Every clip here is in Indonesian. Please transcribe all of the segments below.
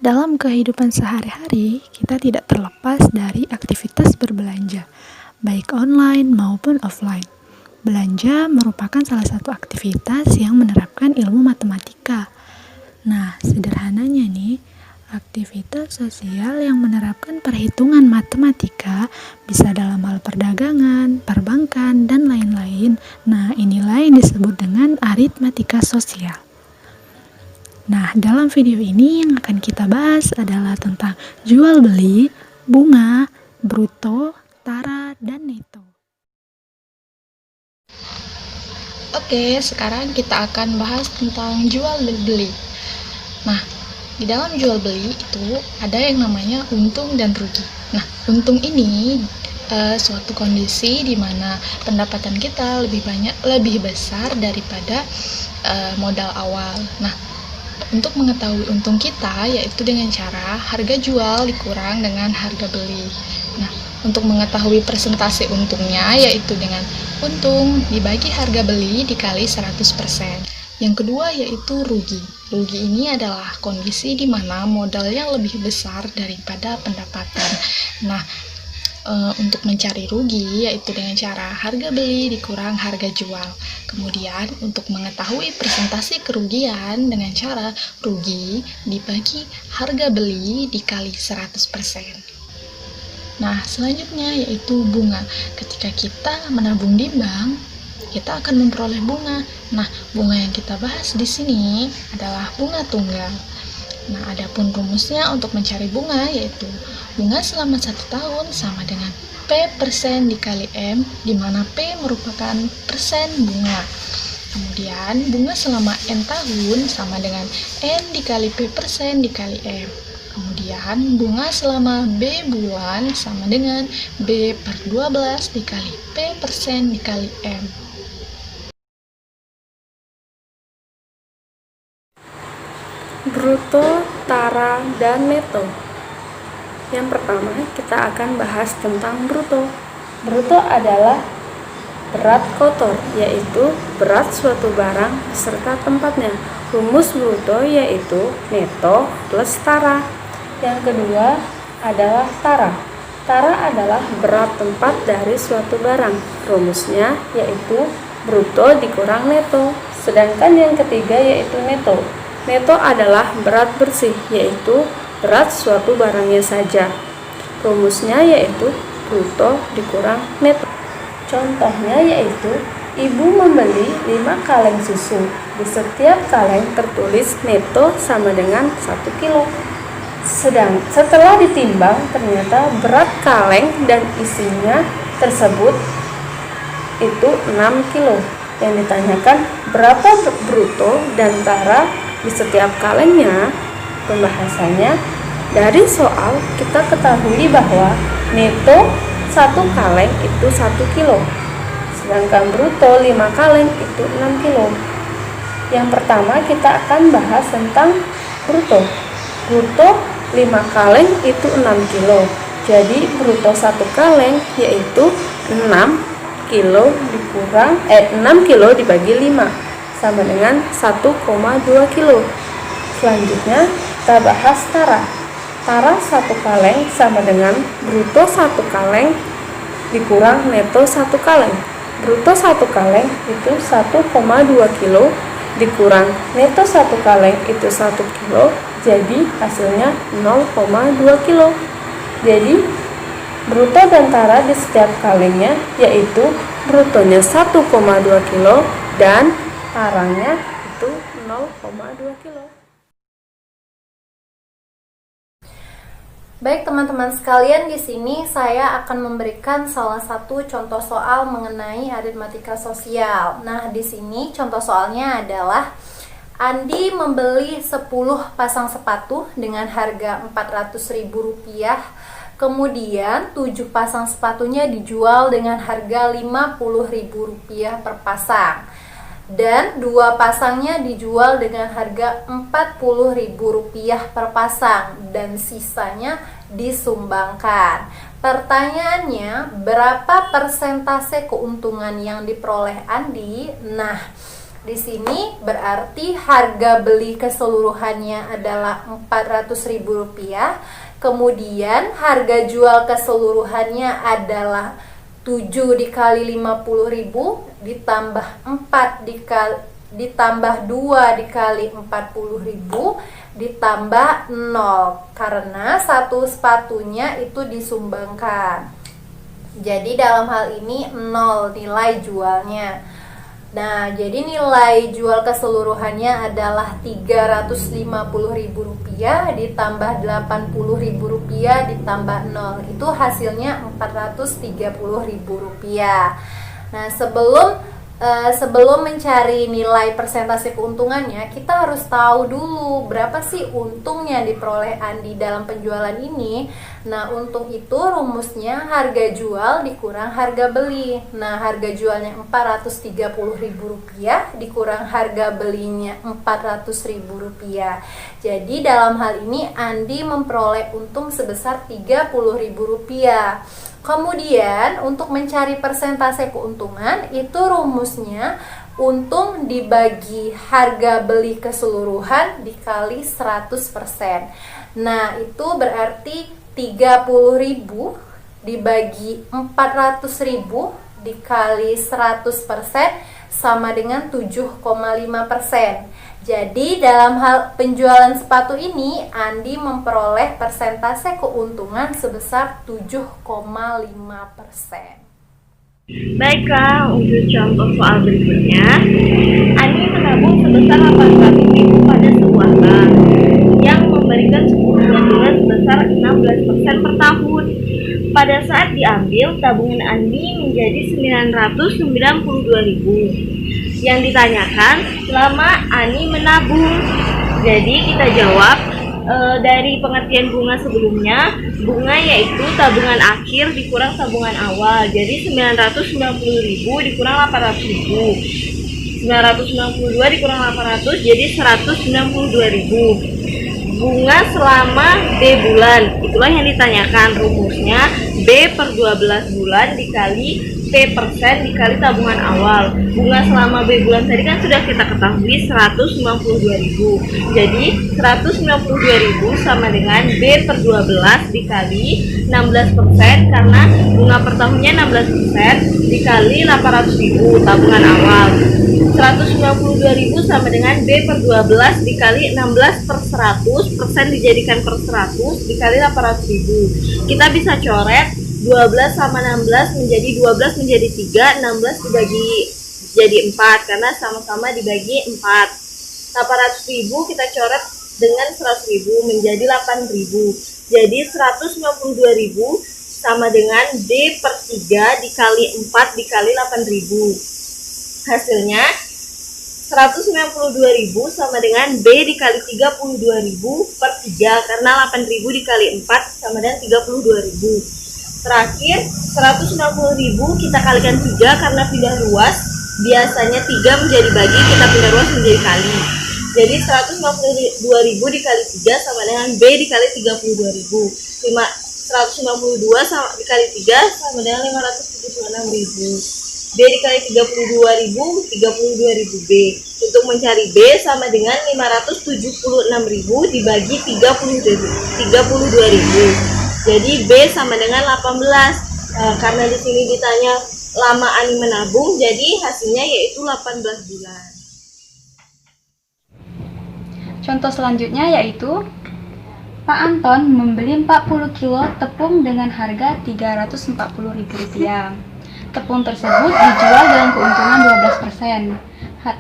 Dalam kehidupan sehari-hari, kita tidak terlepas dari aktivitas berbelanja, baik online maupun offline. Belanja merupakan salah satu aktivitas yang menerapkan ilmu matematika. Nah, sederhananya nih, aktivitas sosial yang menerapkan perhitungan matematika bisa dalam hal perdagangan, perbankan, dan lain-lain. Nah, inilah yang disebut dengan aritmatika sosial. Nah, dalam video ini yang akan kita bahas adalah tentang jual beli, bunga, bruto, tara, dan neto. Oke, sekarang kita akan bahas tentang jual beli. Nah, di dalam jual beli itu ada yang namanya untung dan rugi. Nah, untung ini suatu kondisi di mana pendapatan kita lebih besar daripada modal awal. Nah, untuk mengetahui untung kita yaitu dengan cara harga jual dikurang dengan harga beli. Nah, untuk mengetahui persentase untungnya yaitu dengan untung dibagi harga beli dikali 100%. Yang kedua yaitu rugi. Rugi ini adalah kondisi di mana modal yang lebih besar daripada pendapatan. Nah, untuk mencari rugi yaitu dengan cara harga beli dikurang harga jual. Kemudian untuk mengetahui persentase kerugian dengan cara rugi dibagi harga beli dikali 100%. Nah, selanjutnya yaitu bunga. Ketika kita menabung di bank, kita akan memperoleh bunga. Nah, bunga yang kita bahas di sini adalah bunga tunggal. Nah, adapun rumusnya untuk mencari bunga yaitu bunga selama 1 tahun sama dengan P% dikali M, di mana P merupakan persen bunga. Kemudian bunga selama N tahun sama dengan N dikali P% dikali M. Kemudian bunga selama B bulan sama dengan B per 12 dikali P% dikali M. Bruto, tara, dan neto. Yang pertama, kita akan bahas tentang bruto. Bruto adalah berat kotor, yaitu berat suatu barang beserta tempatnya. Rumus bruto yaitu neto plus tara. Yang kedua adalah tara. Tara adalah berat tempat dari suatu barang. Rumusnya yaitu bruto dikurang neto. Sedangkan yang ketiga yaitu neto. Neto adalah berat bersih, yaitu berat suatu barangnya saja. Rumusnya yaitu bruto dikurang neto. Contohnya yaitu ibu membeli 5 kaleng susu. Di setiap kaleng tertulis neto sama dengan 1 kilo. Setelah ditimbang ternyata berat kaleng dan isinya tersebut itu 6 kilo. Yang ditanyakan berapa bruto dan tara di setiap kalengnya. Pembahasannya dari soal kita ketahui bahwa neto 1 kaleng itu 1 kilo, sedangkan bruto 5 kaleng itu 6 kilo. Yang pertama kita akan bahas tentang bruto. Bruto 5 kaleng itu 6 kilo, jadi bruto 1 kaleng yaitu 6 kilo dikurang 6 kilo dibagi 5 sama dengan 1,2 kilo. Selanjutnya kita bahas tara. Tara 1 kaleng sama dengan bruto 1 kaleng dikurang neto 1 kaleng. Bruto 1 kaleng itu 1,2 kilo dikurang neto 1 kaleng itu 1 kilo, jadi hasilnya 0,2 kilo. Jadi bruto dan tara di setiap kalengnya yaitu brutonya 1,2 kilo dan taranya itu 0,2 kilo. Baik teman-teman sekalian, di sini saya akan memberikan salah satu contoh soal mengenai aritmatika sosial. Nah, di sini contoh soalnya adalah Andi membeli 10 pasang sepatu dengan harga Rp400.000. Kemudian 7 pasang sepatunya dijual dengan harga Rp50.000 per pasang. Dan 2 pasangnya dijual dengan harga Rp40.000 per pasang dan sisanya disumbangkan. Pertanyaannya, berapa persentase keuntungan yang diperoleh Andi? Nah, Di sini berarti harga beli keseluruhannya adalah Rp400.000. Kemudian harga jual keseluruhannya adalah 7 dikali 50.000 ditambah 2 dikali 40.000 ditambah 0 karena satu sepatunya itu disumbangkan. Jadi dalam hal ini 0 nilai jualnya. Nah, jadi nilai jual keseluruhannya adalah Rp350.000 ditambah Rp80.000 ditambah 0. Itu hasilnya Rp430.000. Nah, sebelum mencari nilai persentase keuntungannya, kita harus tahu dulu berapa sih untung yang diperoleh Andi dalam penjualan ini. Nah, untung itu rumusnya harga jual dikurang harga beli. Nah, harga jualnya Rp430.000 dikurang harga belinya Rp400.000. Jadi dalam hal ini Andi memperoleh untung sebesar Rp30.000. Kemudian untuk mencari persentase keuntungan itu rumusnya untung dibagi harga beli keseluruhan dikali 100%. Nah, itu berarti 30.000 dibagi 400.000 dikali 100% sama dengan 7,5%. Jadi dalam hal penjualan sepatu ini Andi memperoleh persentase keuntungan sebesar 7,5%. Baiklah, untuk contoh soal berikutnya, Andi menabung sebesar 800.000 pada sebuah bank yang memberikan suku bunga bulan sebesar 16% per tahun. Pada saat diambil, tabungan Andi menjadi 992.000. Yang ditanyakan selama Ani menabung. Jadi kita jawab dari pengertian bunga sebelumnya, bunga yaitu tabungan akhir dikurang tabungan awal. Jadi 990.000 dikurang 800.000. 992 dikurang 800 jadi 192.000. Bunga selama B bulan, itulah yang ditanyakan. Rumusnya B per 12 bulan dikali P persen dikali tabungan awal. Bunga selama B bulan tadi kan sudah kita ketahui 192.000. Jadi 192.000 sama dengan B per 12 dikali 16% karena bunga per tahunnya 16% dikali 800.000 tabungan awal. 192.000 sama dengan B per 12 dikali 16 per 100, persen dijadikan per 100 dikali 800.000. Kita bisa coret 12 sama 16 menjadi 12 menjadi 3, 16 dibagi jadi 4 karena sama-sama dibagi 4. 800.000 kita coret dengan 100.000 menjadi 8.000. Jadi 192.000 sama dengan D per 3 dikali 4 dikali 8.000. Hasilnya 192.000 sama dengan B dikali 32.000 per 3 karena 8.000 dikali 4 sama dengan 32.000. Terakhir 190.000 kita kalikan 3 karena pindah ruas. Biasanya 3 menjadi bagi, kita pindah ruas menjadi kali. Jadi 192.000 dikali 3 sama dengan B dikali 32.000. 192 sama dikali 3 sama dengan 576.000. B dikali 32.000, 32.000 B. Untuk mencari B sama dengan 576.000 dibagi 32.000. Jadi B sama dengan 18. Karena di sini ditanya lama Ani menabung, jadi hasilnya yaitu 18 bulan. Contoh selanjutnya yaitu Pak Anton membeli 40 kilo tepung dengan harga Rp340.000. Tepung tersebut dijual dengan keuntungan 12%.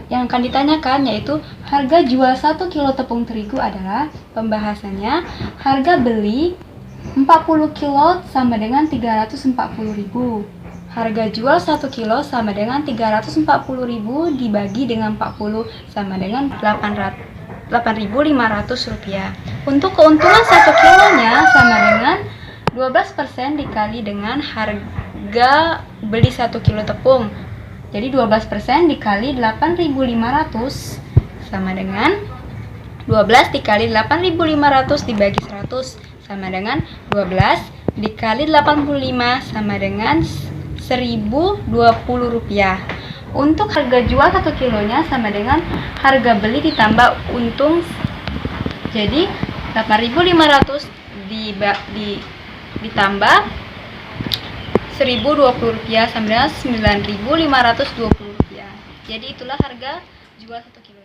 Yang akan ditanyakan yaitu harga jual 1 kilo tepung terigu adalah, pembahasannya, harga beli 40 kilo sama dengan Rp340.000. Harga jual 1 kilo sama dengan Rp340.000 dibagi dengan 40 sama dengan Rp8.500. Untuk keuntungan 1 kilonya sama dengan 12% dikali dengan harga beli 1 kilo tepung. Jadi 12% dikali 8.500 sama dengan 12 dikali 8.500 dibagi 100 sama dengan 12 dikali 85 sama dengan Rp1.020. Untuk harga jual 1 kilonya sama dengan harga beli ditambah untung. Jadi 8.500 ditambah 1.020 rupiah sama dengan 9.520 rupiah. Jadi itulah harga jual 1 kilo.